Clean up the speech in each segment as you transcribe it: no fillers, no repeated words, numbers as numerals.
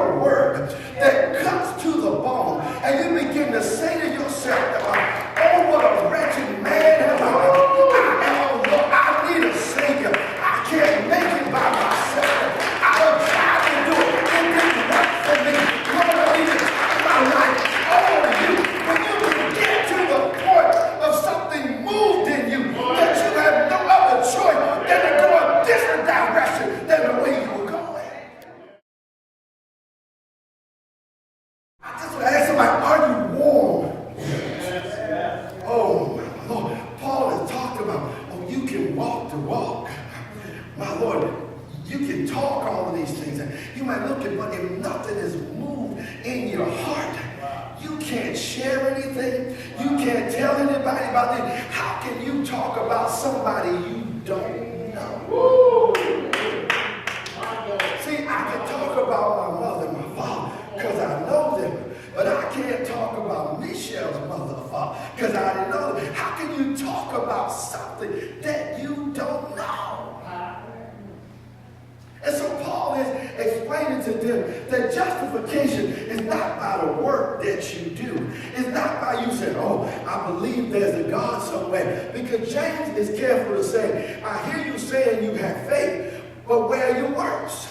a word that cuts to the bone, and you begin to say to yourself, oh, what a wretched man am I. Oh, Lord, I need a Savior. I can't make it by myself. I have tried to do it. It didn't work for me. Lord, I need to turn my life over to you. When you can get to the point of something moved in you that you have no other choice than to go a different direction than the way you were going. I just want to ask somebody, are you warm? Oh, my Lord. Paul has talked about, oh, you can walk the walk. My Lord, you can talk all of these things. You might look at, but if nothing is moved in your heart, you can't share anything. You can't tell anybody about it. How can you talk about somebody you don't know? See, I can talk about my mother and my father because I know them. But I can't talk about Michelle's mother or father because I didn't know them. How can you talk about something that you don't know? And so Paul is explaining to them that justification is not by the work that you do. It's not by you saying, oh, I believe there's a God somewhere. Because James is careful to say, I hear you saying you have faith, but where are your works?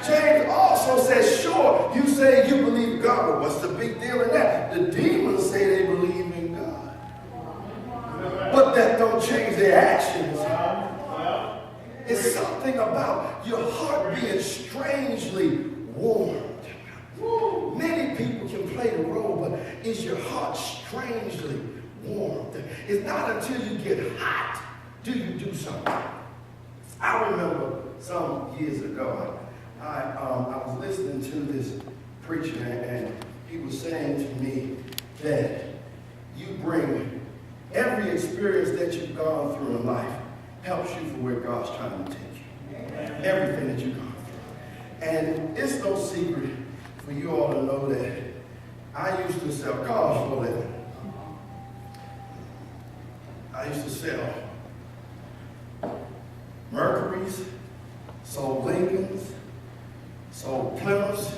James also says, sure, you say you believe in God, but what's the big deal in that? The demons say they believe in God. But that don't change their actions. It's something about your heart being strangely warmed. Many people can play the role, but is your heart strangely warmed? It's not until you get hot do you do something. I remember some years ago, I was listening to this preacher, and he was saying to me that you bring every experience that you've gone through in life helps you for where God's trying to take you. Everything that you've gone through. And it's no secret for you all to know that I used to sell cars for a living. I used to sell Mercuries, sold Lincolns, sold Plymouths,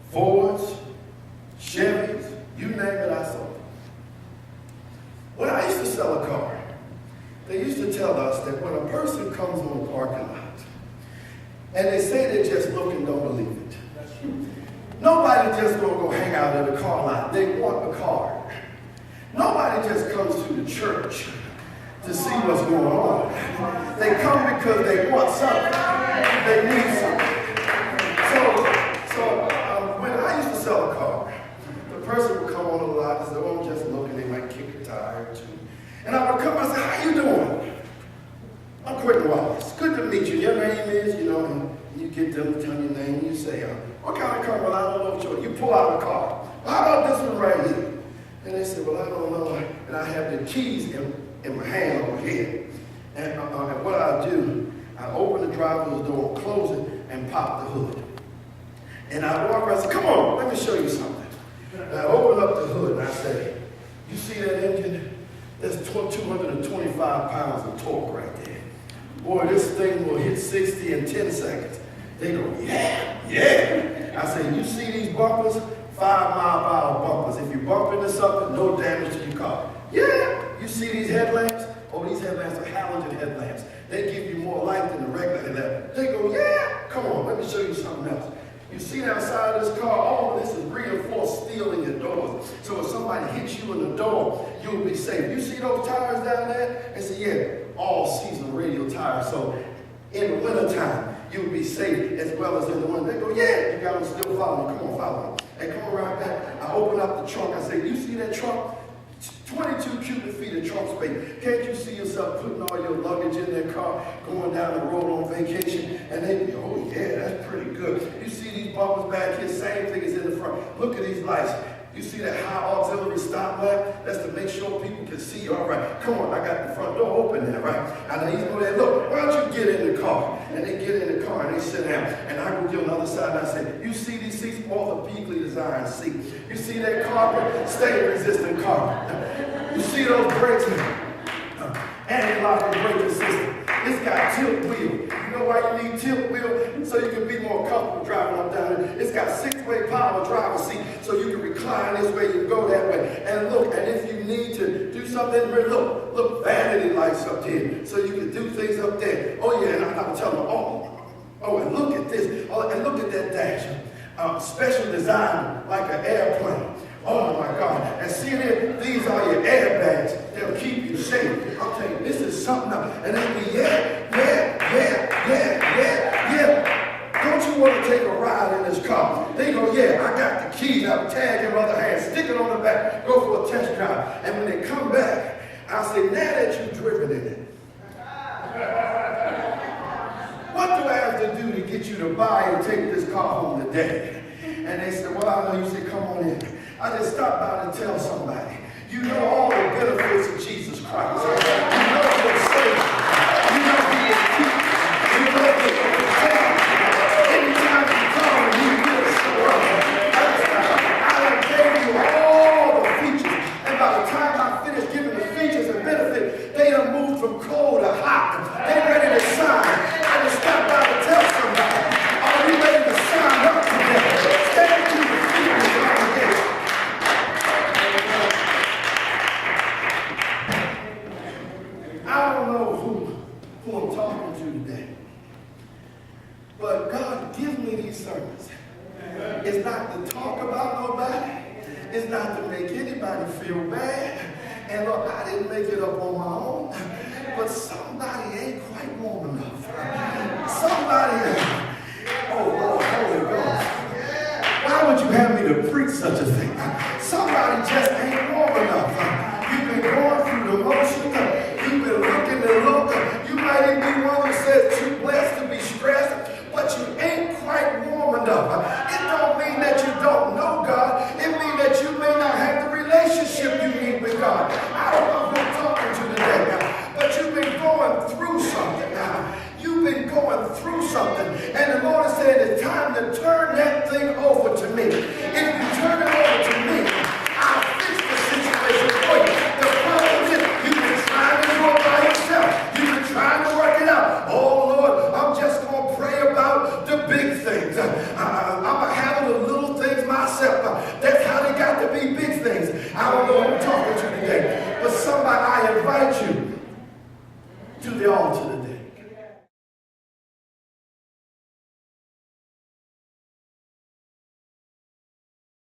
Fords, Chevys, you name it, I sold. When I used to sell a car, they used to tell us that when a person comes on the parking lot and they say they're just looking, don't believe it. Nobody just gonna go hang out at a car lot. They want a car. Nobody just comes to the church to see what's going on. They come because they want something. They need something. So when I used to sell a car, the person would come on the lot and say, oh, I'm just looking. They might kick a tire or two. And I would come and say, how you doing? I'm Quentin Wallace. Good to meet you. Your name is, and you get them to tell your name. And you say, what kind of car? Well, I don't know what you pull out a car. Well, how about this one right here? And they said, well, I don't know. And I have the keys in my hand over here. And what I do, I open the driver's door, close it, and pop the hood. And I walk around and say, come on, let me show you something. And I open up the hood and I say, you see that engine? That's 225 pounds of torque right there. Boy, this thing will hit 60 in 10 seconds. They go, yeah. I say, you see these bumpers? 5-mile-per-hour bumpers. If you bump into something, no damage to your car. Yeah. You see these headlamps? Oh, these headlamps are halogen headlamps. They give you more light than the regular headlamp. They go, yeah. Come on, let me show you something else. You see that outside of this car, all of this is reinforced steel in your doors. So if somebody hits you in the door, you'll be safe. You see those tires down there? They say, yeah, all season radial tires. So in the wintertime, you'll be safe as well as in the winter. They go, yeah, you got to still follow me. Come on, follow me. They come around back. I open up the trunk. I say, you see that trunk? 22 cubic feet of trunk space. Can't you see yourself putting all your luggage in their car, going down the road on vacation? And they go, oh yeah, that's pretty good. You see these bumpers back here, same thing as in the front. Look at these lights. You see that high auxiliary stop lamp? That's to make sure people can see you. All right, come on, I got the front door open there, right? And he's going there, look, why don't you get in the car? And they get in the car and they sit down. And I go to the other side and I say, you see these seats? Orthopedically designed seats. You see that carpet? Stain-resistant carpet. You see those brakes? Anti-lock braking system. It's got tilt wheel. You know why you need tilt wheel? so you can be more comfortable driving up down there. It's got 6-way power driver seat, so you can recline this way, you can go that way. And look, and if you need to do something, look, vanity lights up there, so you can do things up there. Oh yeah, and I'm telling you, oh, and look at this, oh, and look at that dash. Special design, like an airplane. Oh my God. And see there, these are your airbags. They'll keep you safe. I'm telling you, this is something else. And then yeah. Don't you want to take a ride in this car? They go, yeah, I got the keys. I'll tag in my other hand, stick it on the back, go for a test drive. And when they come back, I'll say, now that you've driven in it, what do I have to do to get you to buy and take this car home today? And they said, well, I know. You said, come on in. I just stopped by to tell somebody. You know all the benefits of Jesus Christ. You know your Savior. You know He will keep you. You know He will protect you. Anytime you come, He will show up. I done gave you all the features. And by the time I finish giving the features and benefits, they done moved from cold to hot. They ready to sign. I just stopped by to tell somebody. Are we ready to sign up today? Stand to your feet and congregation. I don't know who I'm talking to today, but God gives me these sermons. It's not to talk about nobody. It's not to make anybody feel bad. And look, I didn't make it up on my own, but somebody ain't quite warm enough. Somebody, oh Lord, Holy Ghost. Why would you have me to preach such a thing? Somebody just ain't warm enough. You've been going through the motions. You've been looking and looking. You might even be one who says too blessed to be stressed, but you ain't quite warm enough. It don't mean that you don't know God. It means that you may not have the relationship you need with God. I don't know who I'm talking to today, but you've been going through something now. You've been going through something. And the Lord has said it's time to turn that thing over to me. If you turn it over to me, I'll fix the situation for you. The problem is you've been trying to do it by yourself. You've been trying to work it out. Oh Lord, I'm just going to pray about the big things. I'm going to handle the little things myself. That's how they got to be big things. I don't know who I'm talking to today. But somebody, I invite you to the altar.